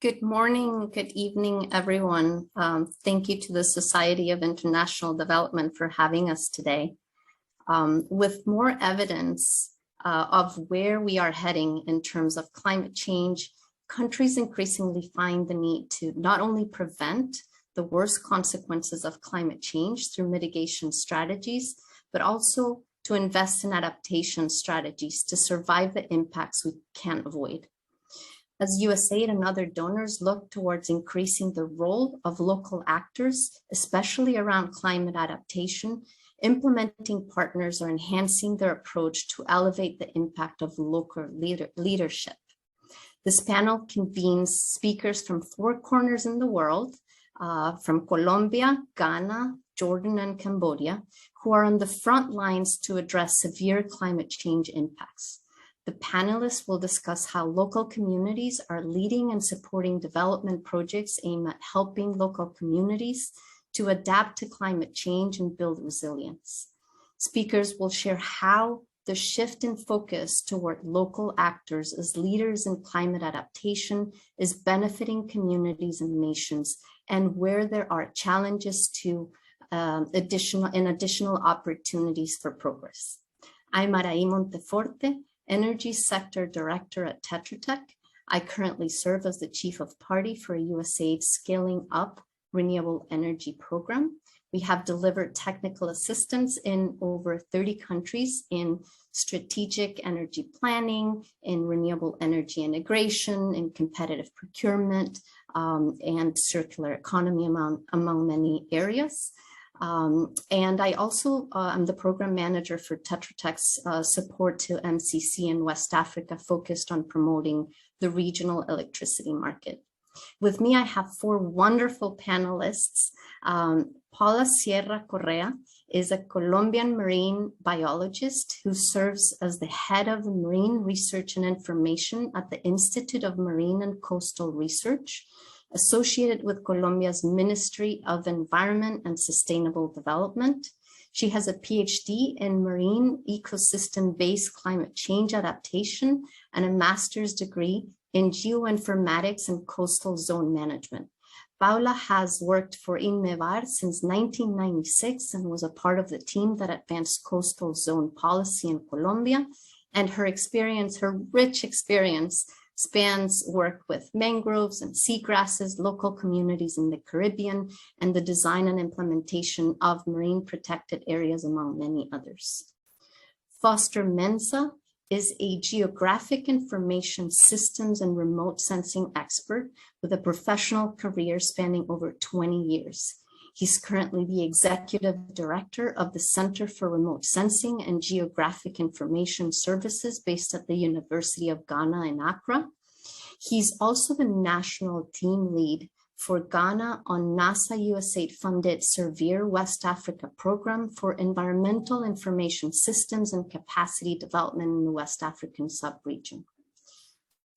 Good morning, good evening, everyone. Thank you to the Society of International Development for having us today. With more evidence of where we are heading in terms of climate change, countries increasingly find the need to not only prevent the worst consequences of climate change through mitigation strategies, but also to invest in adaptation strategies to survive the impacts we can't avoid. As USAID and other donors look towards increasing the role of local actors, especially around climate adaptation, implementing partners are enhancing their approach to elevate the impact of local leadership. This panel convenes speakers from 4 corners in the world, from Colombia, Ghana, Jordan, and Cambodia, who are on the front lines to address severe climate change impacts. The panelists will discuss how local communities are leading and supporting development projects aimed at helping local communities to adapt to climate change and build resilience. Speakers will share how the shift in focus toward local actors as leaders in climate adaptation is benefiting communities and nations, and where there are challenges to additional opportunities for progress. I'm Arai Monteforte, Energy Sector Director at Tetra. I currently serve as the Chief of Party for USAID Scaling Up Renewable Energy Program. We have delivered technical assistance in over 30 countries in strategic energy planning, in renewable energy integration, in competitive procurement, and circular economy among many areas. And I also am the program manager for Tetra Tech's support to MCC in West Africa, focused on promoting the regional electricity market. With me, I have 4 wonderful panelists. Paula Sierra Correa is a Colombian marine biologist who serves as the head of marine research and information at the Institute of Marine and Coastal Research, associated with Colombia's Ministry of Environment and Sustainable Development. She has a PhD in marine ecosystem-based climate change adaptation and a master's degree in geoinformatics and coastal zone management. Paula has worked for INMEVAR since 1996 and was a part of the team that advanced coastal zone policy in Colombia. And her rich experience, spans work with mangroves and seagrasses, local communities in the Caribbean, and the design and implementation of marine protected areas, among many others. Foster Mensah is a geographic information systems and remote sensing expert with a professional career spanning over 20 years. He's currently the executive director of the Center for Remote Sensing and Geographic Information Services based at the University of Ghana in Accra. He's also the national team lead for Ghana on NASA USAID funded Surveyor West Africa program for environmental information systems and capacity development in the West African sub-region.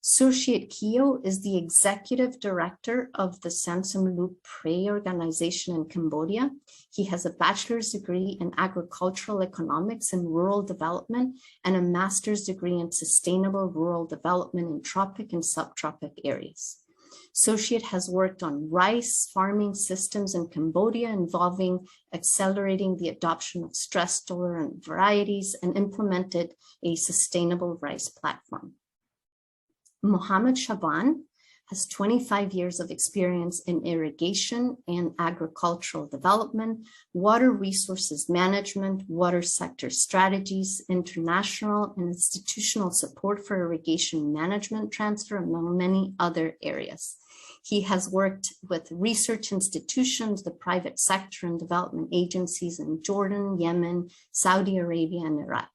Socheat is the executive director of the Samsung Loop Prey organization in Cambodia. He has a bachelor's degree in agricultural economics and rural development and a master's degree in sustainable rural development in tropic and subtropic areas. Socheat has worked on rice farming systems in Cambodia involving accelerating the adoption of stress-tolerant varieties and implemented a sustainable rice platform. Mohammed Shaban has 25 years of experience in irrigation and agricultural development, water resources management, water sector strategies, international and institutional support for irrigation management transfer, among many other areas. He has worked with research institutions, the private sector and development agencies in Jordan, Yemen, Saudi Arabia, and Iraq.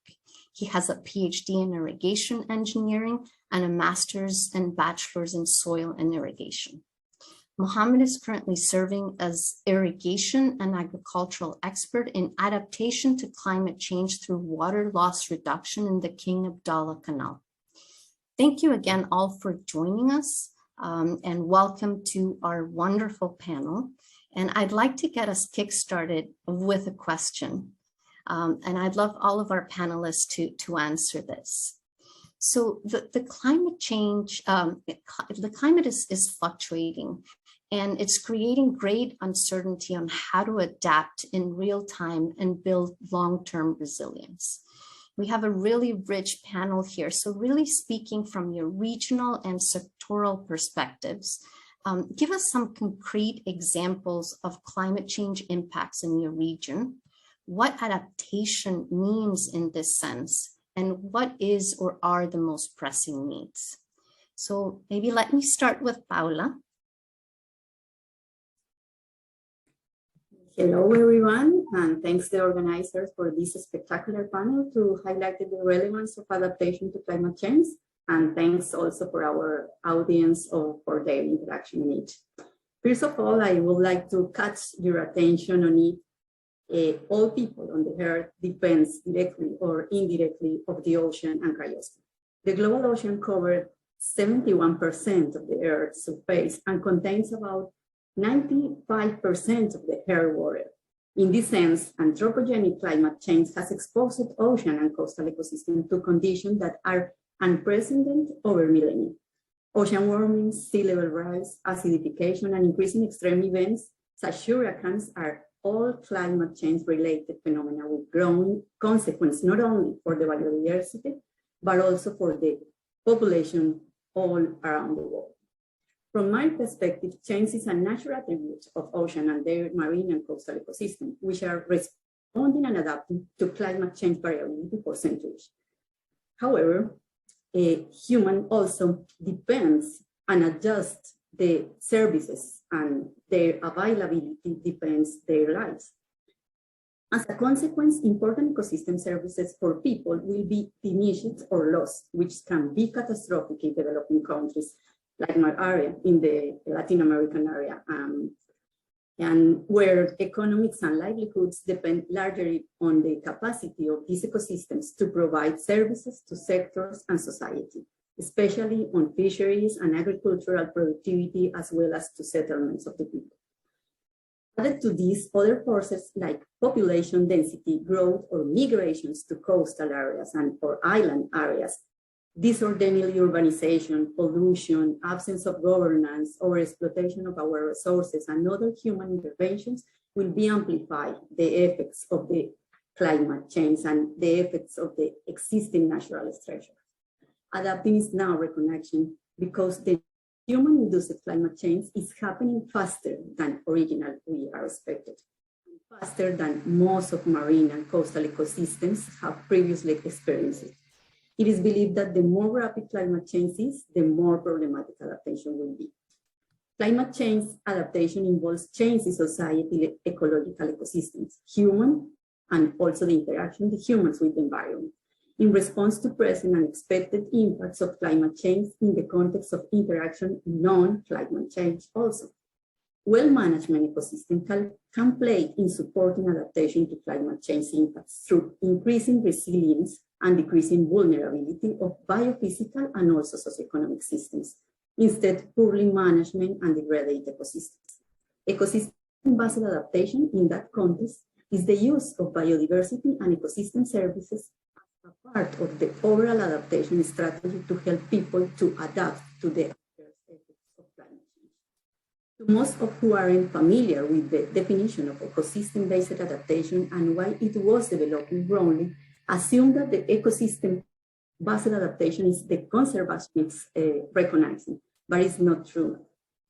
He has a PhD in irrigation engineering and a master's and bachelor's in soil and irrigation. Mohammed is currently serving as irrigation and agricultural expert in adaptation to climate change through water loss reduction in the King Abdullah Canal. Thank you again all for joining us, and welcome to our wonderful panel. And I'd like to get us kick-started with a question. And I'd love all of our panelists to answer this. So the climate change, the climate is fluctuating, and it's creating great uncertainty on how to adapt in real time and build long-term resilience. We have a really rich panel here. So really speaking from your regional and sectoral perspectives, give us some concrete examples of climate change impacts in your region, what adaptation means in this sense, and what is or are the most pressing needs. So maybe let me start with Paula. Hello, everyone, and thanks to the organizers for this spectacular panel to highlight the relevance of adaptation to climate change, and thanks also for our audience for their interaction in it. First of all, I would like to catch your attention on it. All people on the earth depends directly or indirectly of the ocean and cryosphere. The global ocean covers 71% of the Earth's surface and contains about 95% of the air water. In this sense, anthropogenic climate change has exposed ocean and coastal ecosystems to conditions that are unprecedented over millennia. Ocean warming, sea level rise, acidification, and increasing extreme events such as hurricanes are all climate change related phenomena with growing consequence not only for the biodiversity, but also for the population all around the world. From my perspective, change is a natural attribute of ocean and their marine and coastal ecosystems, which are responding and adapting to climate change variability for centuries. However, a human also depends and adjusts the services, and their availability depends their lives. As a consequence, important ecosystem services for people will be diminished or lost, which can be catastrophic in developing countries like my area, in the Latin American area, and where economics and livelihoods depend largely on the capacity of these ecosystems to provide services to sectors and society, especially on fisheries and agricultural productivity, as well as to settlements of the people. Added to these, other forces like population density, growth, or migrations to coastal areas and or island areas, disorderly urbanization, pollution, absence of governance, overexploitation of our resources, and other human interventions will be amplified the effects of the climate change and the effects of the existing natural stressors. Adapting is now recognition because the human-induced climate change is happening faster than originally we are expected, faster than most of marine and coastal ecosystems have previously experienced. It is believed that the more rapid climate change is, the more problematic adaptation will be. Climate change adaptation involves change in society, ecological ecosystems, human, and also the interaction of the humans with the environment, in response to present and expected impacts of climate change in the context of interaction non-climate change also. Well-management ecosystem can play in supporting adaptation to climate change impacts through increasing resilience and decreasing vulnerability of biophysical and also socioeconomic systems, instead poorly management and degraded ecosystems. Ecosystem-based adaptation in that context is the use of biodiversity and ecosystem services as a part of the overall adaptation strategy to help people to adapt to the effects of climate change. To most of who aren't familiar with the definition of ecosystem-based adaptation and why it was developed wrongly, assume that the ecosystem-based adaptation is the conservationists recognizing, but it's not true.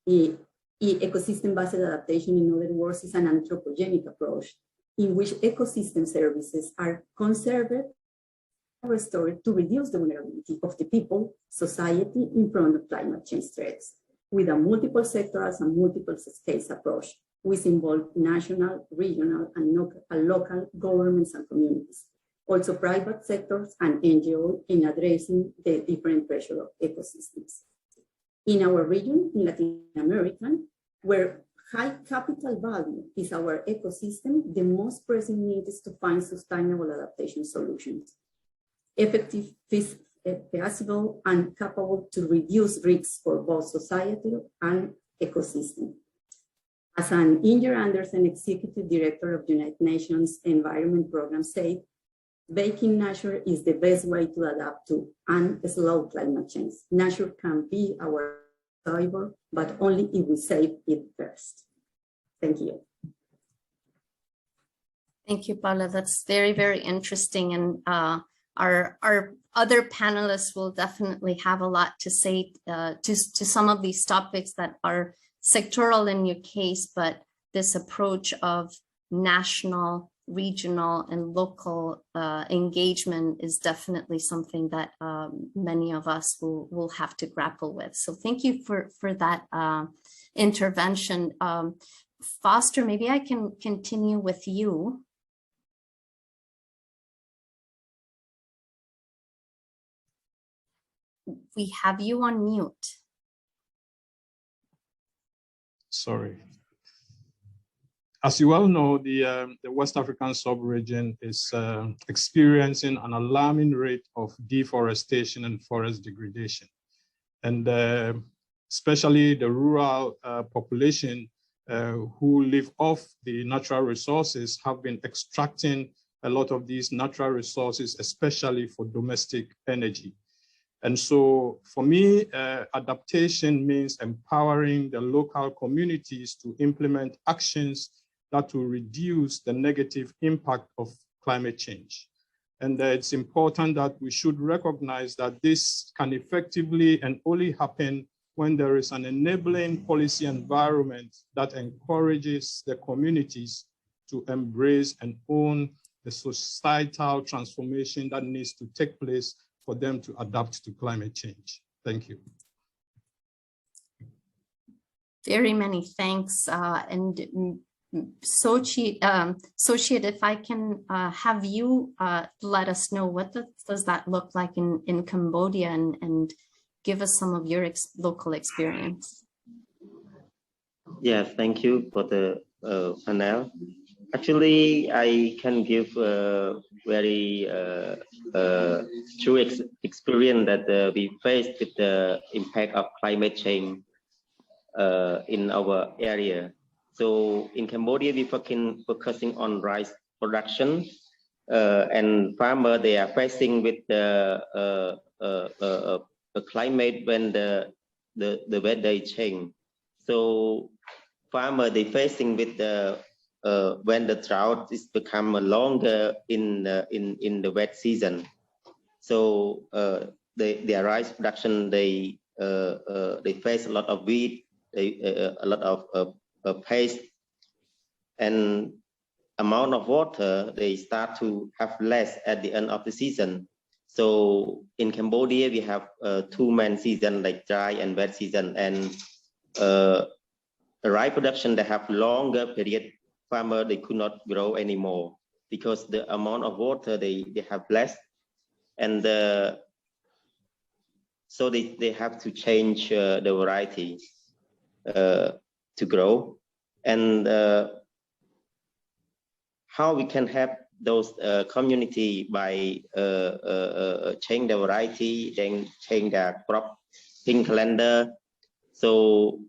Ecosystem-based adaptation, in other words, is an anthropogenic approach in which ecosystem services are conserved and restored to reduce the vulnerability of the people, society in front of climate change threats, with a multiple sectoral and multiple scales approach, which involve national, regional, and local governments and communities. Also private sectors and NGOs in addressing the different pressure of ecosystems. In our region, in Latin America, where high capital value is our ecosystem, the most pressing need is to find sustainable adaptation solutions, effective, feasible, and capable to reduce risks for both society and ecosystem. As an Inger Andersen, Executive Director of the United Nations Environment Program, said, Baking nature is the best way to adapt to and slow climate change. Nature can be our savior, but only if we save it first. Thank you. Thank you, Paula. That's very, very interesting. And our other panelists will definitely have a lot to say to some of these topics that are sectoral in your case, but this approach of national, regional, and local engagement is definitely something that many of us will have to grapple with. So thank you for that intervention. Foster, maybe I can continue with you. We have you on mute. Sorry. As you well know, the West African sub-region is experiencing an alarming rate of deforestation and forest degradation. And especially the rural population who live off the natural resources have been extracting a lot of these natural resources, especially for domestic energy. And so for me, adaptation means empowering the local communities to implement actions that will reduce the negative impact of climate change. And it's important that we should recognize that this can effectively and only happen when there is an enabling policy environment that encourages the communities to embrace and own the societal transformation that needs to take place for them to adapt to climate change. Thank you. Very many thanks. And Socheat, if I can have you let us know what does that look like in Cambodia and give us some of your local experience. Yeah, thank you for the panel. Actually, I can give very true experience that we faced with the impact of climate change in our area. So in Cambodia, we focusing on rice production, and farmers, they are facing with the climate when the weather change. So farmers, they facing with the when the drought is become longer in the wet season. So the rice production, they face a lot of weed, a lot of pest, and amount of water, they start to have less at the end of the season. So in Cambodia, we have two main seasons, like dry and wet season, and rice production, they have longer period. Farmers, they could not grow anymore because the amount of water they have less, and so they have to change the variety to grow. And how we can help those community by change the variety, then change the cropping calendar. So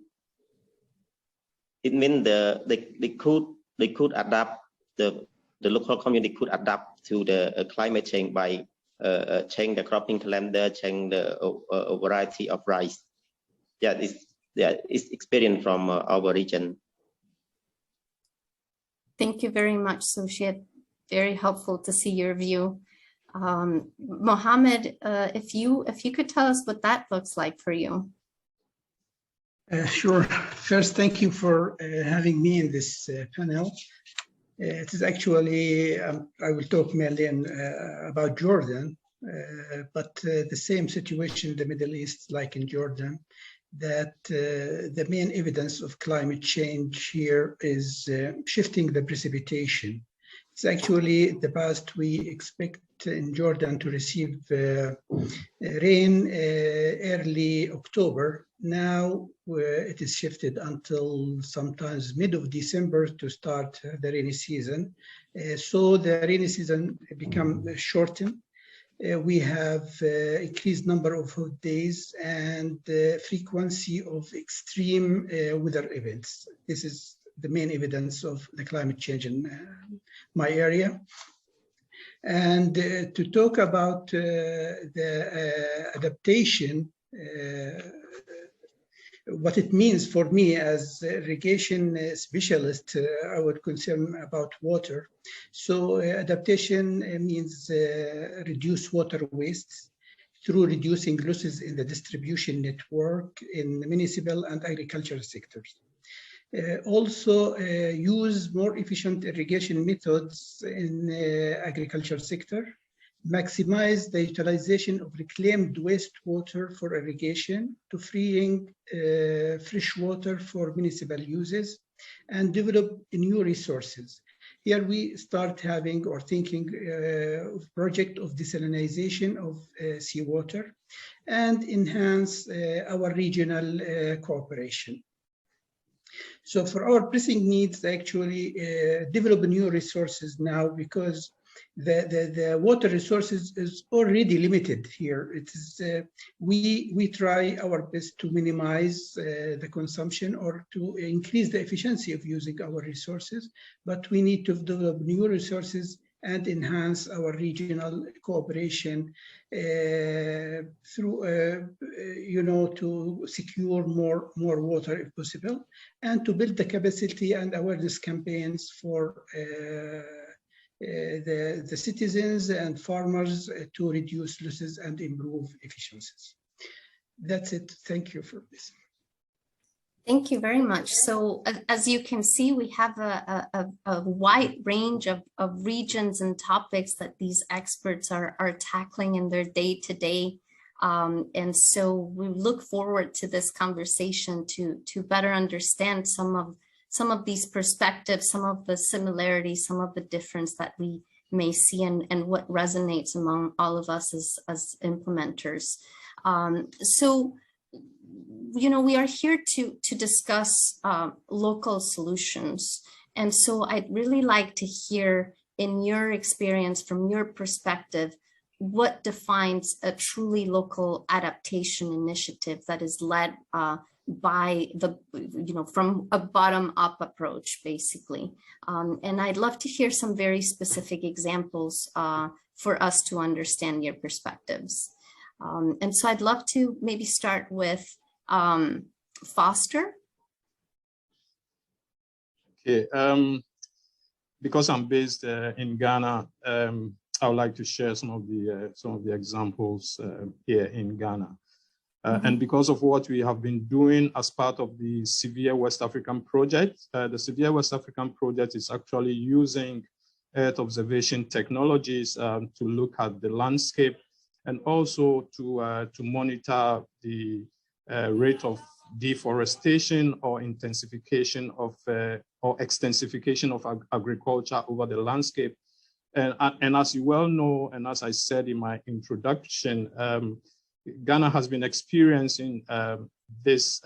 it means they could adapt, the local community could adapt to the climate change by change the cropping calendar, change the variety of rice. Yeah, it's experience from our region. Thank you very much, Socheat. Very helpful to see your view. Mohammed, if you could tell us what that looks like for you. Sure. First, thank you for having me in this panel. It is actually, I will talk mainly about Jordan, but the same situation in the Middle East, like in Jordan, that the main evidence of climate change here is shifting the precipitation. It's actually the past, we expect in Jordan to receive rain early October. Now it is shifted until sometimes mid of December to start the rainy season. So the rainy season become shortened. We have increased number of hot days and frequency of extreme weather events. This is the main evidence of the climate change in my area. And to talk about the adaptation, what it means for me as irrigation specialist, I would concern about water. So adaptation means reduce water wastes through reducing losses in the distribution network in municipal and agricultural sectors. Also use more efficient irrigation methods in agriculture sector, maximize the utilization of reclaimed wastewater for irrigation to freeing fresh water for municipal uses, and develop new resources. Here we start having or thinking of project of desalination of seawater and enhance our regional cooperation. So for our pressing needs, actually develop new resources now, because the water resources is already limited here. It is we try our best to minimize the consumption or to increase the efficiency of using our resources, but we need to develop new resources and enhance our regional cooperation through, to secure more water if possible, and to build the capacity and awareness campaigns for the citizens and farmers to reduce losses and improve efficiencies. That's it. Thank you for this. Thank you very much. So as you can see, we have a wide range of regions and topics that these experts are tackling in their day-to-day. And so we look forward to this conversation to better understand some of these perspectives, some of the similarities, some of the difference that we may see, and what resonates among all of us as implementers. We are here to discuss local solutions. And so I'd really like to hear, in your experience, from your perspective, what defines a truly local adaptation initiative that is led by from a bottom-up approach, basically. And I'd love to hear some very specific examples for us to understand your perspectives. And so I'd love to maybe start with Foster. Okay, because I'm based in Ghana, I would like to share some of the examples here in Ghana. And because of what we have been doing as part of the Severe West African Project, the Severe West African Project is actually using Earth observation technologies to look at the landscape and also to monitor the rate of deforestation or intensification of or extensification of agriculture over the landscape. And as you well know, and as I said in my introduction, Ghana has been experiencing this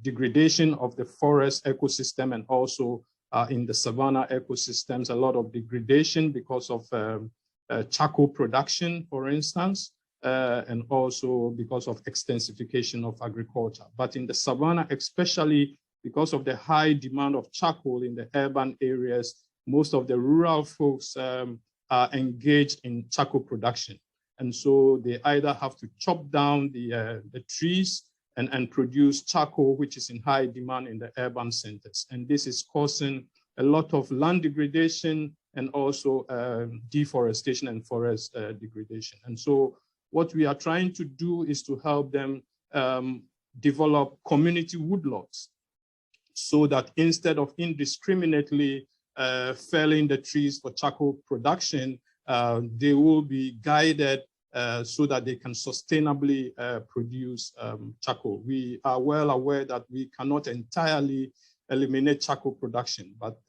degradation of the forest ecosystem, and also in the savanna ecosystems, a lot of degradation because of charcoal production, for instance, and also because of extensification of agriculture. But in the savanna, especially because of the high demand of charcoal in the urban areas, most of the rural folks are engaged in charcoal production. And so they either have to chop down the trees and produce charcoal, which is in high demand in the urban centers. And this is causing a lot of land degradation and also deforestation and forest degradation. And so what we are trying to do is to help them develop community woodlots, so that instead of indiscriminately felling the trees for charcoal production, they will be guided so that they can sustainably produce charcoal. We are well aware that we cannot entirely eliminate charcoal production, but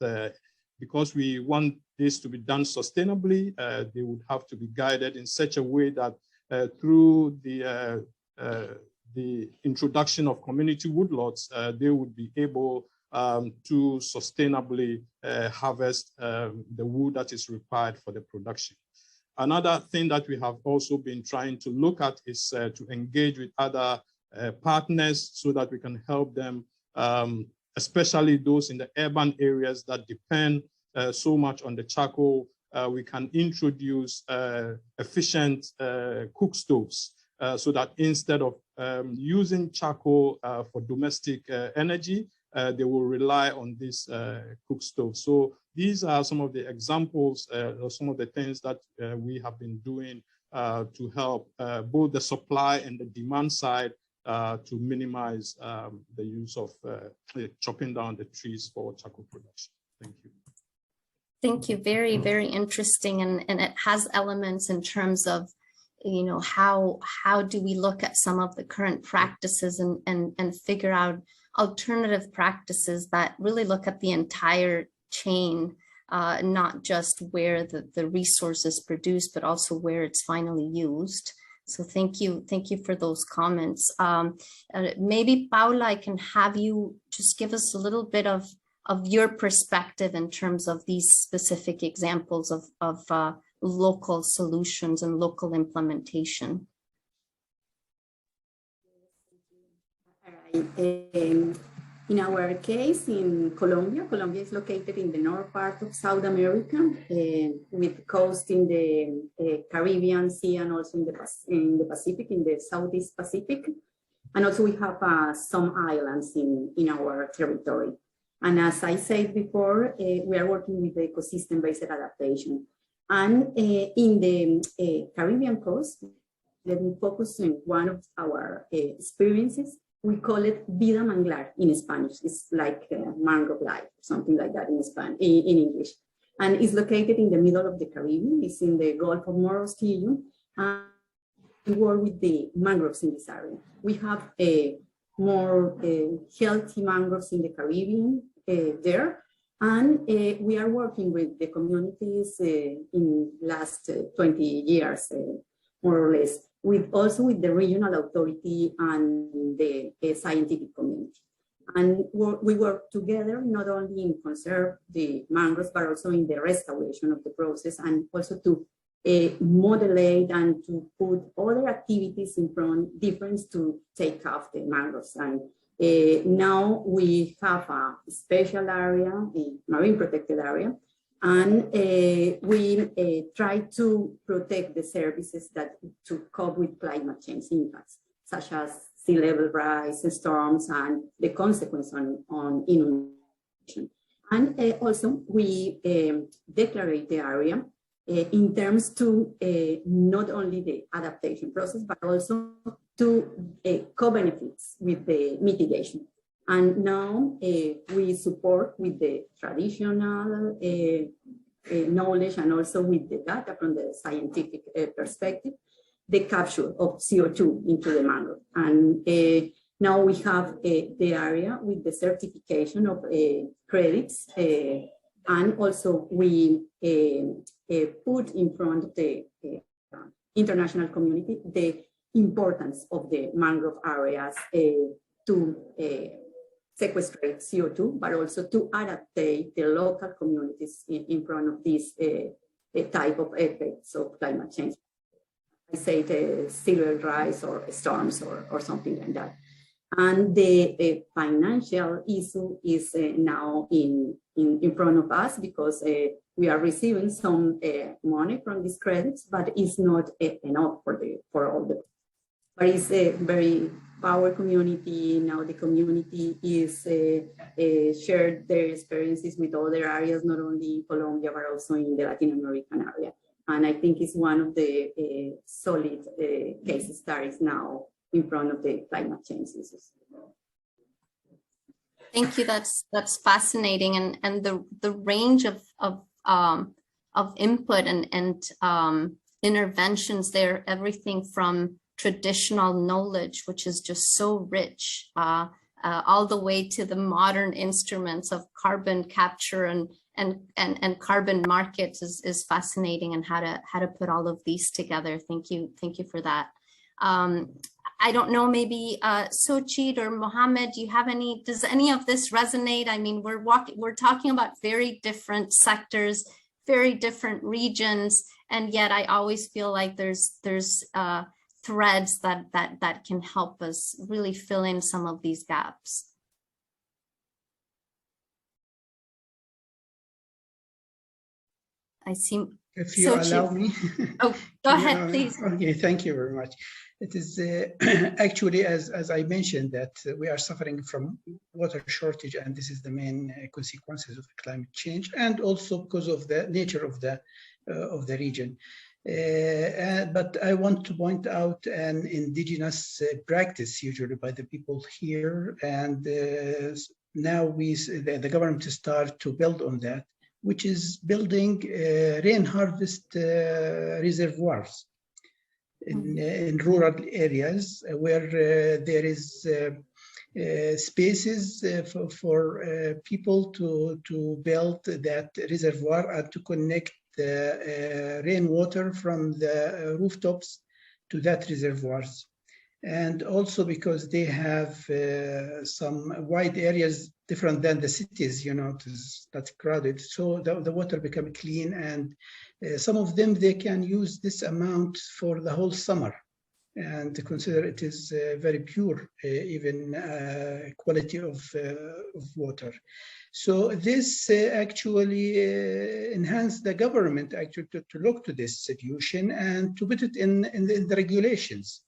because we want this to be done sustainably, they would have to be guided in such a way that through the introduction of community woodlots, they would be able to sustainably harvest the wood that is required for the production. Another thing that we have also been trying to look at is to engage with other partners so that we can help them, especially those in the urban areas that depend so much on the charcoal, we can introduce efficient cook stoves so that instead of using charcoal for domestic energy, they will rely on this cook stove. So these are some of the examples, or some of the things that we have been doing to help both the supply and the demand side to minimize the use of chopping down the trees for charcoal production. Thank you. Thank you. Very, very interesting. And it has elements in terms of, you know, how do we look at some of the current practices and figure out alternative practices that really look at the entire chain, not just where the resource is produced, but also where it's finally used. So thank you for those comments. Maybe Paula, I can have you just give us a little bit of your perspective in terms of these specific examples of local solutions and local implementation. In our case, in Colombia is located in the north part of South America, with coast in the Caribbean Sea and also in the Pacific, in the Southeast Pacific. And also we have some islands in our territory. And as I said before, we are working with the ecosystem-based adaptation. And in the Caribbean coast, let me focus on one of our experiences. We call it Vida Manglar in Spanish. It's like mangrove life, something like that in English. And it's located in the middle of the Caribbean. It's in the Gulf of Morrosquillo. And we work with the mangroves in this area. We have more healthy mangroves in the Caribbean there. And we are working with the communities in last 20 years, more or less, also with the regional authority and the scientific community. And we work together not only in conserve the mangroves, but also in the restoration of the process, and also to modulate and to put other activities in front, different to take off the mangroves. And now we have a special area, a marine protected area, and we try to protect the services that to cope with climate change impacts, such as sea level rise, storms, and the consequence on inundation. And also we declare the area in terms to not only the adaptation process, but also to co-benefits with the mitigation. And now we support with the traditional knowledge and also with the data from the scientific perspective, the capture of CO2 into the mangrove. And now we have the area with the certification of credits, and also we put in front of the international community the importance of the mangrove areas to sequestrate CO2, but also to adaptate the local communities in front of this type of effects of climate change. I say the sea level rise or storms or something like that. And the financial issue is now in front of us, because we are receiving some money from these credits, but it's not enough for all the. But it's a very power community. Now the community is shared their experiences with other areas, not only in Colombia, but also in the Latin American area. And I think it's one of the solid case studies now in front of the climate change issues. Thank you. That's fascinating, and the range of input and interventions there, everything from traditional knowledge, which is just so rich, all the way to the modern instruments of carbon capture and carbon markets is fascinating, and how to put all of these together. Thank you for that. I don't know, maybe Socheat or Mohammed, do you have does any of this resonate? I mean, we're talking about very different sectors, very different regions, and yet I always feel like there's threads that can help us really fill in some of these gaps. I see. If you allow me. Oh, go ahead, please. Okay, thank you very much. It is actually, as I mentioned, that we are suffering from water shortage, and this is the main consequences of climate change, and also because of the nature of the region. But I want to point out an indigenous practice usually by the people here, and now the government start to build on that, which is building rain harvest reservoirs in rural areas where there is spaces for people to build that reservoir and to connect the rainwater from the rooftops to that reservoirs. And also because they have some wide areas different than the cities, that's crowded. So the water become clean, and some of them, they can use this amount for the whole summer and consider it is very pure, even quality of water. So this actually enhanced the government actually to look to this solution and to put it in the regulations.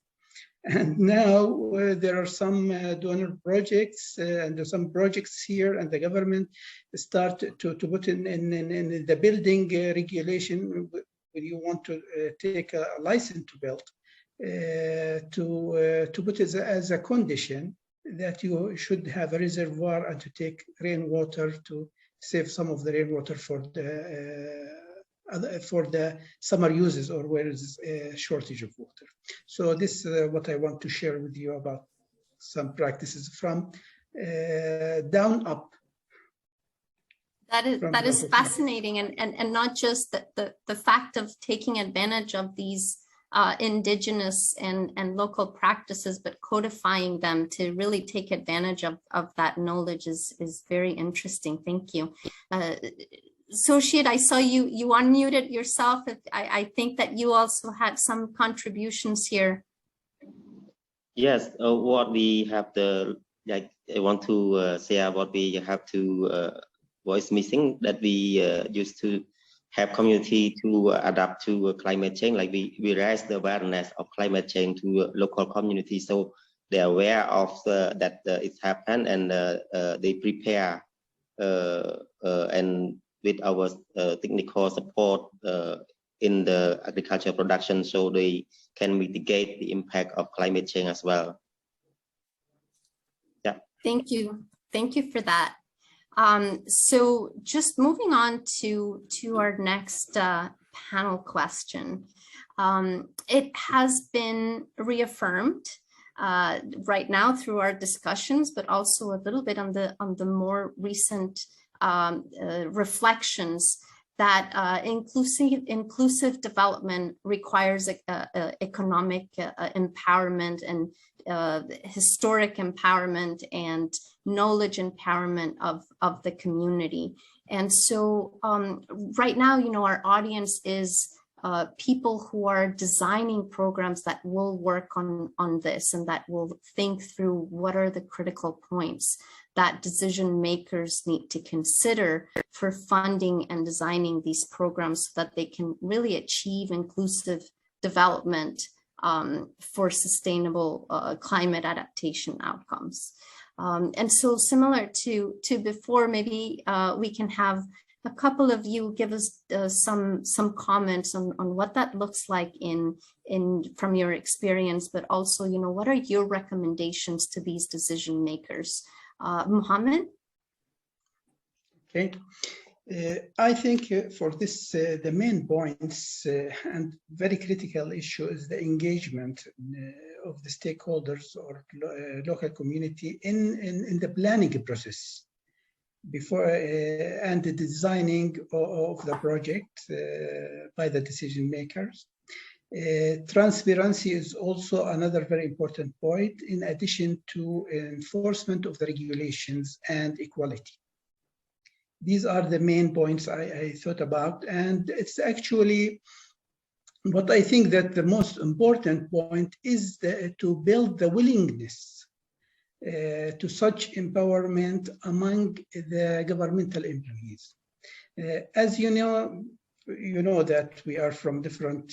And now there are some donor projects and some projects here, and the government start to put in the building regulation when you want to take a license to build, to put it as a condition that you should have a reservoir and to take rainwater to save some of the rainwater for the summer uses or where is a shortage of water. So this is what I want to share with you about some practices from down up. That is fascinating, and not just the fact of taking advantage of these indigenous and local practices, but codifying them to really take advantage of that knowledge is very interesting. Thank you. Socheat, I saw you unmuted yourself. I think that you also had some contributions here. Yes, what we have I want to share what we have to voice missing, that we used to have community to adapt to climate change. Like we raise the awareness of climate change to local community, so they are aware of that it's happened, and they prepare and with our technical support in the agriculture production, so they can mitigate the impact of climate change as well. Yeah. Thank you for that. So just moving on to our next panel question. It has been reaffirmed right now through our discussions, but also a little bit on the more recent reflections that inclusive development requires economic empowerment and historic empowerment and knowledge empowerment of the community. And so right now, our audience is people who are designing programs that will work on this and that will think through what are the critical points that decision makers need to consider for funding and designing these programs so that they can really achieve inclusive development for sustainable climate adaptation outcomes. And so similar to before, maybe we can have a couple of you give us some comments on what that looks like from your experience, but also, what are your recommendations to these decision makers? Mohammed? Okay. I think for this, the main points and very critical issue is the engagement of the stakeholders or local community in the planning process before and the designing of the project by the decision makers. Transparency is also another very important point, in addition to enforcement of the regulations and equality. These are the main points I thought about, and it's actually what I think that the most important point is to build the willingness to such empowerment among the governmental employees. As you know, you know that we are from different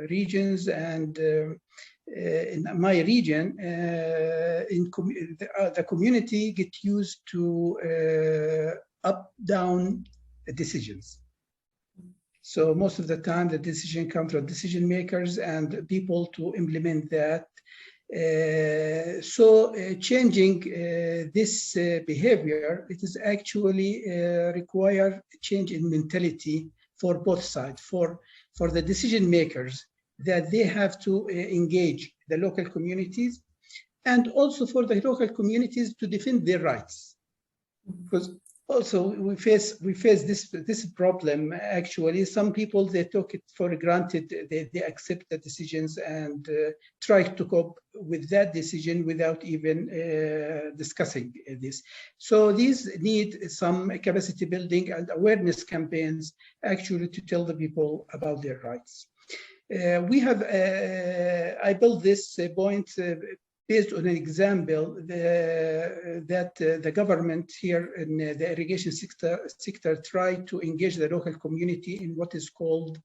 regions, and in my region, the community get used to up-down decisions. So most of the time, the decision comes from decision makers and people to implement that. Changing this behavior, it is actually require a change in mentality for both sides, for the decision makers, that they have to engage the local communities, and also for the local communities to defend their rights. Because also we face this problem. Actually, some people, they took it for granted, they accept the decisions and try to cope with that decision without even discussing this. So these need some capacity building and awareness campaigns actually to tell the people about their rights. I built this point based on an example that the government here in the irrigation sector tried to engage the local community in what is called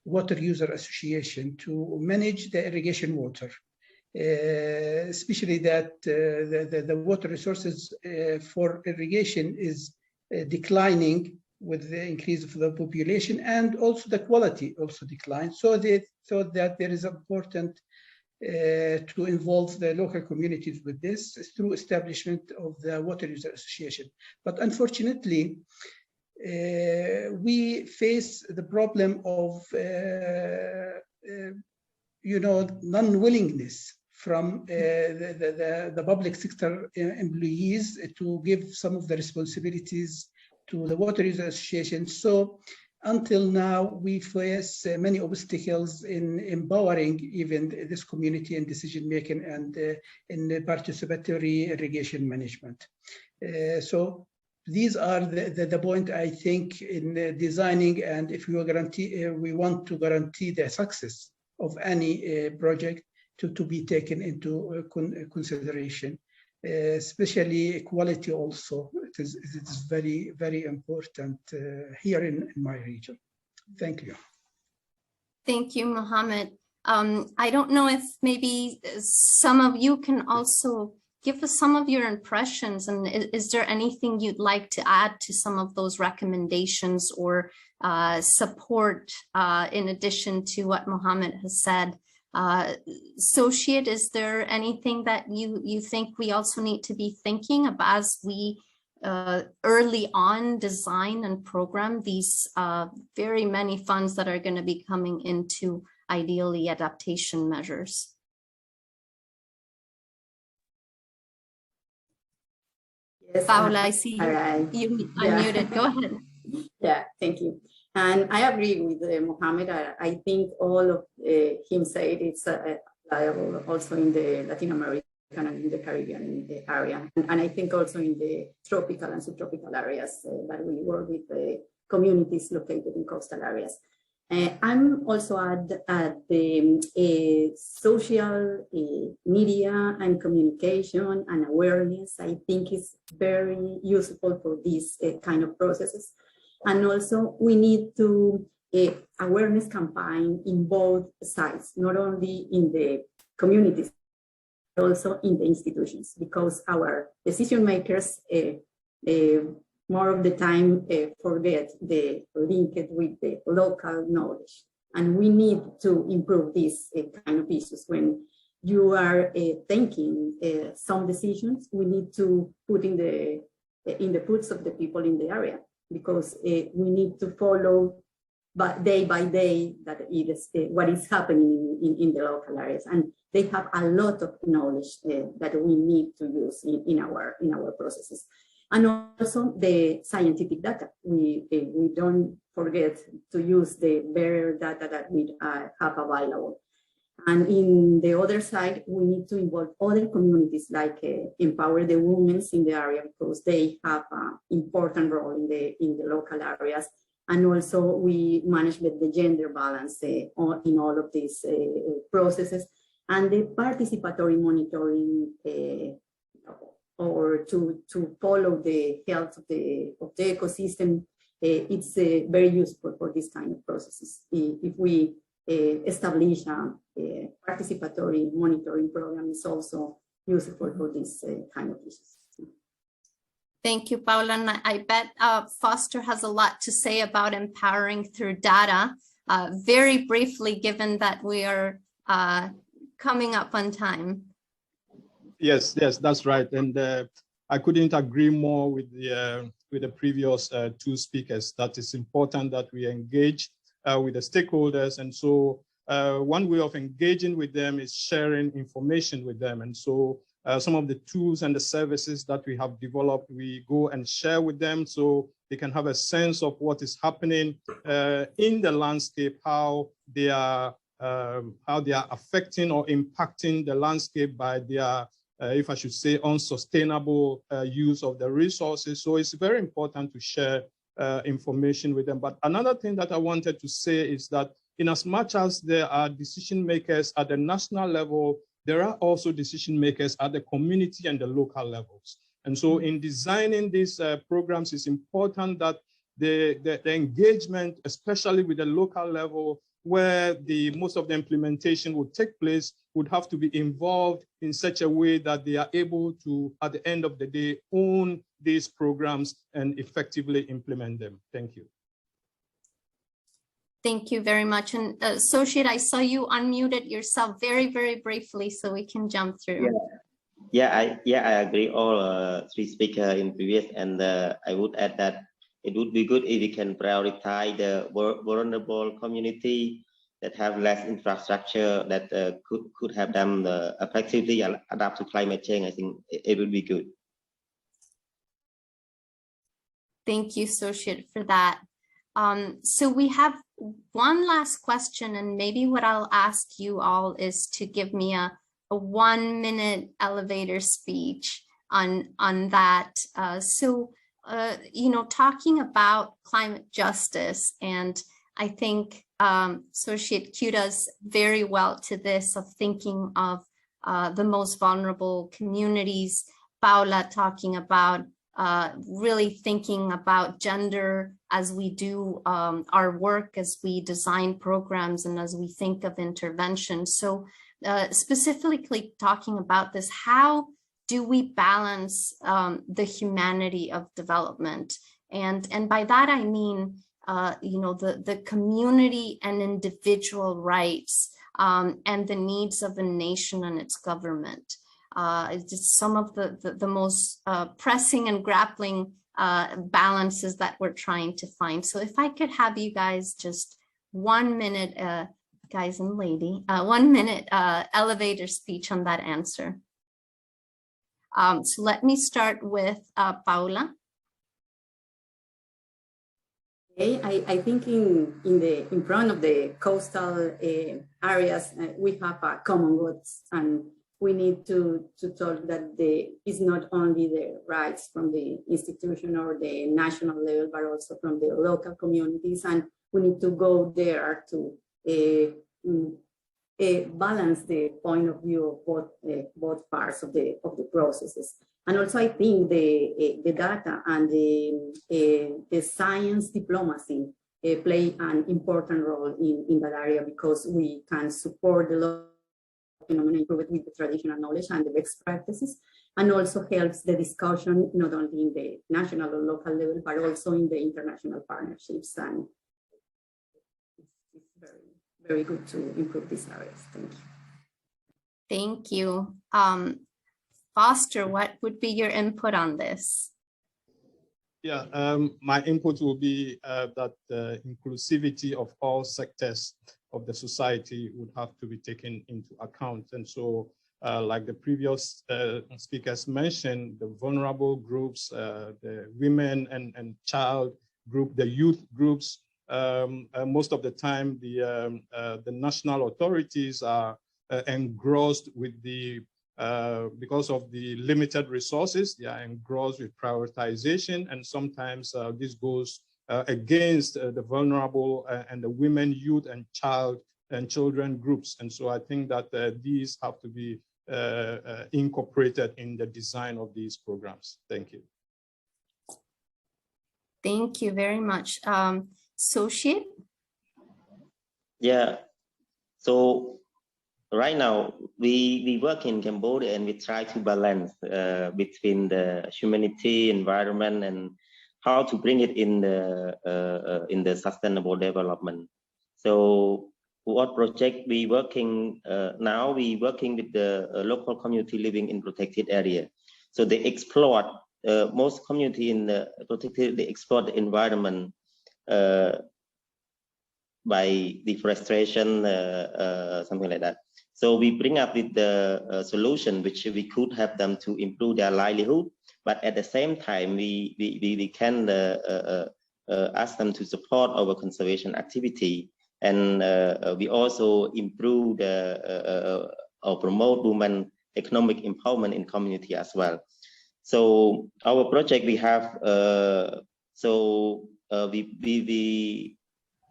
water user association to manage the irrigation water, especially that the water resources for irrigation is declining with the increase of the population, and also the quality also declined. So they thought that there is important to involve the local communities with this through establishment of the water user association. But unfortunately, we face the problem of non-willingness from the public sector employees to give some of the responsibilities to the water user association. So until now, we face many obstacles in empowering even this community in decision-making and in participatory irrigation management. So these are the point, I think, in designing, and if we want to guarantee the success of any project to be taken into consideration. Especially quality also. It is very, very important here in my region. Thank you. Thank you, Mohammed. I don't know if maybe some of you can also give us some of your impressions, and is there anything you'd like to add to some of those recommendations or support in addition to what Mohammed has said? Socheat, is there anything that you think we also need to be thinking about as we early on design and program these very many funds that are going to be coming into ideally adaptation measures? Yes, Paula, I see Arai. you unmuted. Go ahead. Yeah, thank you. And I agree with Mohammed. I think all of him said it's liable also in the Latin American and in the Caribbean area. And I think also in the tropical and subtropical areas that we work with the communities located in coastal areas. I'm also at the social media and communication and awareness. I think is very useful for these kind of processes. And also we need to awareness campaign in both sides, not only in the communities, but also in the institutions, because our decision makers more of the time forget the link with the local knowledge. And we need to improve these kind of issues. When you are taking some decisions, we need to put in the foots of the people in the area, because we need to follow day by day that it is what is happening in the local areas, and they have a lot of knowledge that we need to use in our processes, and also the scientific data. We don't forget to use the better data that we have available. And in the other side, we need to involve other communities, like empower the women in the area, because they have an important role in the local areas. And also we manage the gender balance in all of these processes, and the participatory monitoring or to follow the health of the ecosystem it's very useful for this kind of processes. If we establish a participatory monitoring program, is also useful for this kind of issues. Thank you, Paula. And I bet Foster has a lot to say about empowering through data. Very briefly, given that we are coming up on time. Yes, that's right. And I couldn't agree more with the previous two speakers, that it's important that we engage with the stakeholders. And so one way of engaging with them is sharing information with them. And so some of the tools and the services that we have developed, we go and share with them so they can have a sense of what is happening in the landscape, how they are affecting or impacting the landscape by their, if I should say, unsustainable use of the resources. So it's very important to share information with them. But another thing that I wanted to say is that in as much as there are decision makers at the national level, there are also decision makers at the community and the local levels. And so in designing these programs, it's important that the engagement, especially with the local level, where most of the implementation would take place, would have to be involved in such a way that they are able to, at the end of the day, own these programs and effectively implement them. Thank you. Thank you very much. And Socheat, I saw you unmuted yourself very, very briefly, so we can jump through. I agree all three speakers in previous, and I would add that it would be good if we can prioritize the vulnerable community that have less infrastructure, that could have them effectively adapt to climate change. I think it would be good. Thank you, Socheat, for that. So we have one last question, and maybe what I'll ask you all is to give me a 1-minute elevator speech on that. You know, talking about climate justice, and I think Socheat cued us very well to this, of thinking of the most vulnerable communities. Paula talking about really thinking about gender as we do our work, as we design programs, and as we think of intervention. So specifically talking about this, how do we balance the humanity of development? And by that I mean, you know, the community and individual rights and the needs of a nation and its government. It's some of the most pressing and grappling balances that we're trying to find. So if I could have you guys just 1 minute, guys and lady, 1 minute elevator speech on that answer. So let me start with Paula. Okay, I think in front of the coastal areas, we have common goods, and we need to talk that it's not only the rights from the institution or the national level, but also from the local communities, and we need to go there to balance the point of view of both parts of the processes. And also, I think the data and the science diplomacy play an important role in that area, because we can support the local phenomenon, improve it with the traditional knowledge and the best practices, and also helps the discussion not only in the national or local level, but also in the international partnerships. And it's very, very good to improve these areas. Thank you. Thank you. Foster, what would be your input on this? Yeah, my input will be that the inclusivity of all sectors of the society would have to be taken into account. And so, like the previous speakers mentioned, the vulnerable groups, the women and child group, the youth groups, most of the time, the national authorities are engrossed with the because of the limited resources, they are engrossed with prioritization, and sometimes this goes against the vulnerable and the women, youth, and children groups. And so I think that these have to be incorporated in the design of these programs. Thank you. Thank you very much. Socheat? Yeah. So right now we work in Cambodia and we try to balance between the humanity, environment, and how to bring it in the sustainable development. So what project we working now? We working with the local community living in protected area. So they exploit most community in the protected. They exploit the environment by deforestation, something like that. So we bring up with the solution which we could help them to improve their livelihood, but at the same time we can ask them to support our conservation activity, and we also improve or promote women economic empowerment in community as well. So our project we have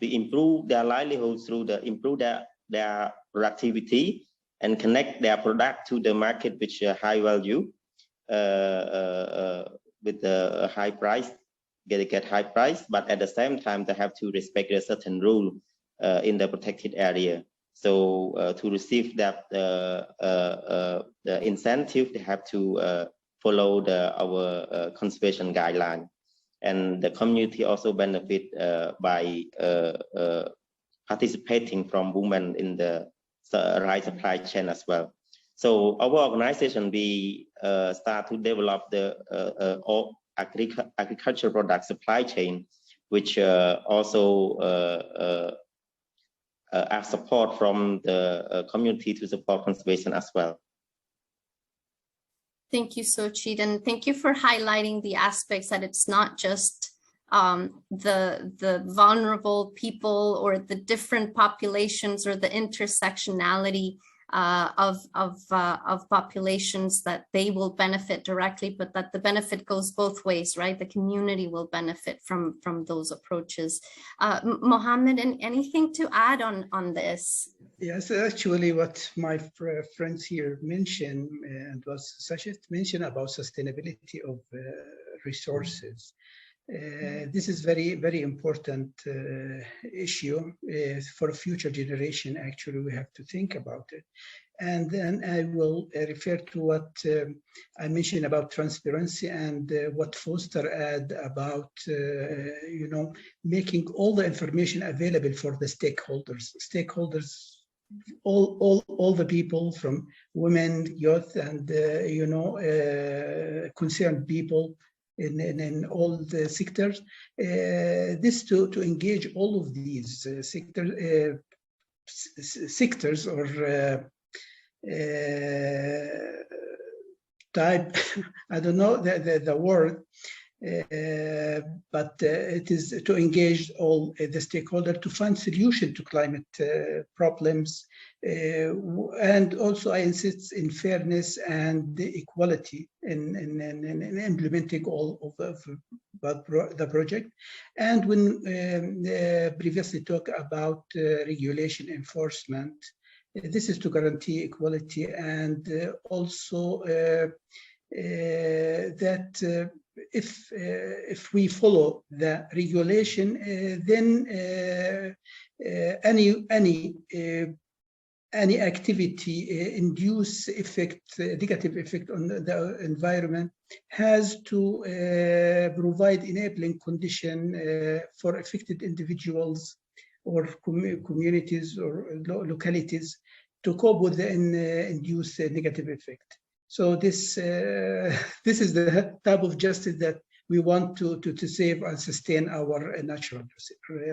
we improve their livelihood through the improve their productivity and connect their product to the market which high value with the high price, get high price, but at the same time they have to respect a certain rule in the protected area. So to receive that the incentive, they have to follow our conservation guideline. And the community also benefit by participating from women in the rice supply chain as well. So our organization, we start to develop the agricultural product supply chain, which also have support from the community to support conservation as well. Thank you, Socheat, and thank you for highlighting the aspects that it's not just the vulnerable people or the different populations or the intersectionality of populations that they will benefit directly, but that the benefit goes both ways, right? The community will benefit from those approaches. Mohammed, anything to add on this? Yes, actually what my friends here mentioned, and what Socheat mentioned about sustainability of resources. This is very, very important issue for future generation. Actually, we have to think about it. And then I will refer to what I mentioned about transparency and what Foster add about, making all the information available for the stakeholders. All the people, from women, youth, and concerned people in all the sectors. This to engage all of these sectors or type. I don't know the word. But it is to engage all the stakeholders to find solution to climate problems, and also I insist in fairness and equality in implementing all of the project. And when previously talked about regulation enforcement, this is to guarantee equality, and also that if we follow the regulation, then any activity induce negative effect on the environment has to provide enabling condition for affected individuals or communities or localities to cope with the induced negative effect. So this is the type of justice that we want to save and sustain our natural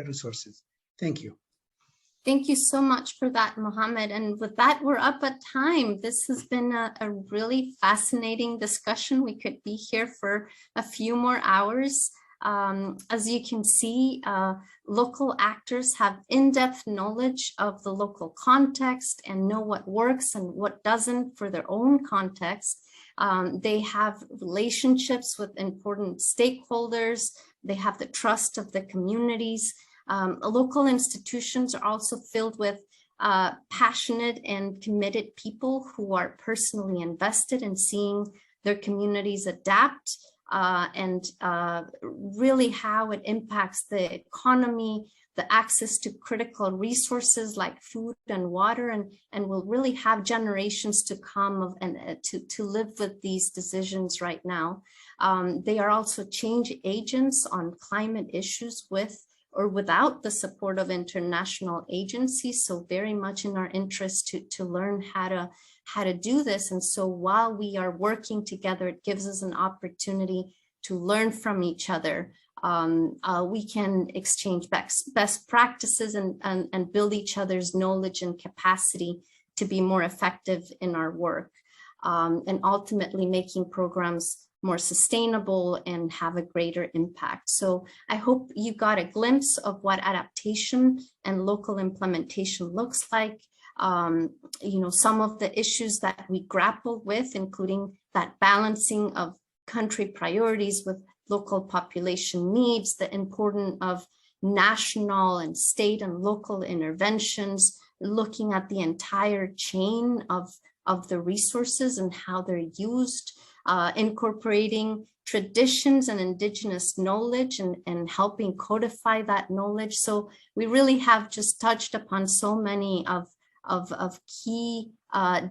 resources. Thank you. Thank you so much for that, Mohammed. And with that, we're up at time. This has been a really fascinating discussion. We could be here for a few more hours. As you can see, local actors have in-depth knowledge of the local context and know what works and what doesn't for their own context. They have relationships with important stakeholders. They have the trust of the communities. Local institutions are also filled with passionate and committed people who are personally invested in seeing their communities adapt and really how it impacts the economy, the access to critical resources like food and water, and will really have generations to come to live with these decisions right now. They are also change agents on climate issues with or without the support of international agencies. So very much in our interest to learn how to do this. And so while we are working together, it gives us an opportunity to learn from each other. We can exchange best practices and build each other's knowledge and capacity to be more effective in our work, and ultimately making programs more sustainable and have a greater impact. So I hope you got a glimpse of what adaptation and local implementation looks like. You know, some of the issues that we grapple with, including that balancing of country priorities with local population needs, the importance of national and state and local interventions, looking at the entire chain of the resources and how they're used, incorporating traditions and indigenous knowledge and helping codify that knowledge. So we really have just touched upon so many of key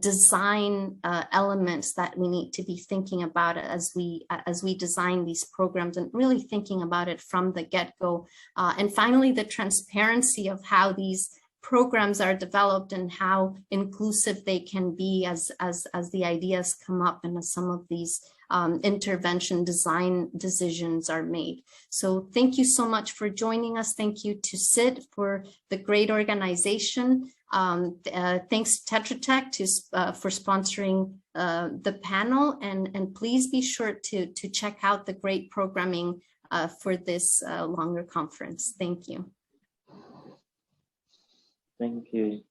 design elements that we need to be thinking about as we design these programs, and really thinking about it from the get-go. And finally, the transparency of how these programs are developed and how inclusive they can be as the ideas come up and as some of these intervention design decisions are made. So thank you so much for joining us. Thank you to SID for the great organization. Thanks Tetra Tech for sponsoring the panel, and please be sure to check out the great programming for this longer conference. Thank you. Thank you.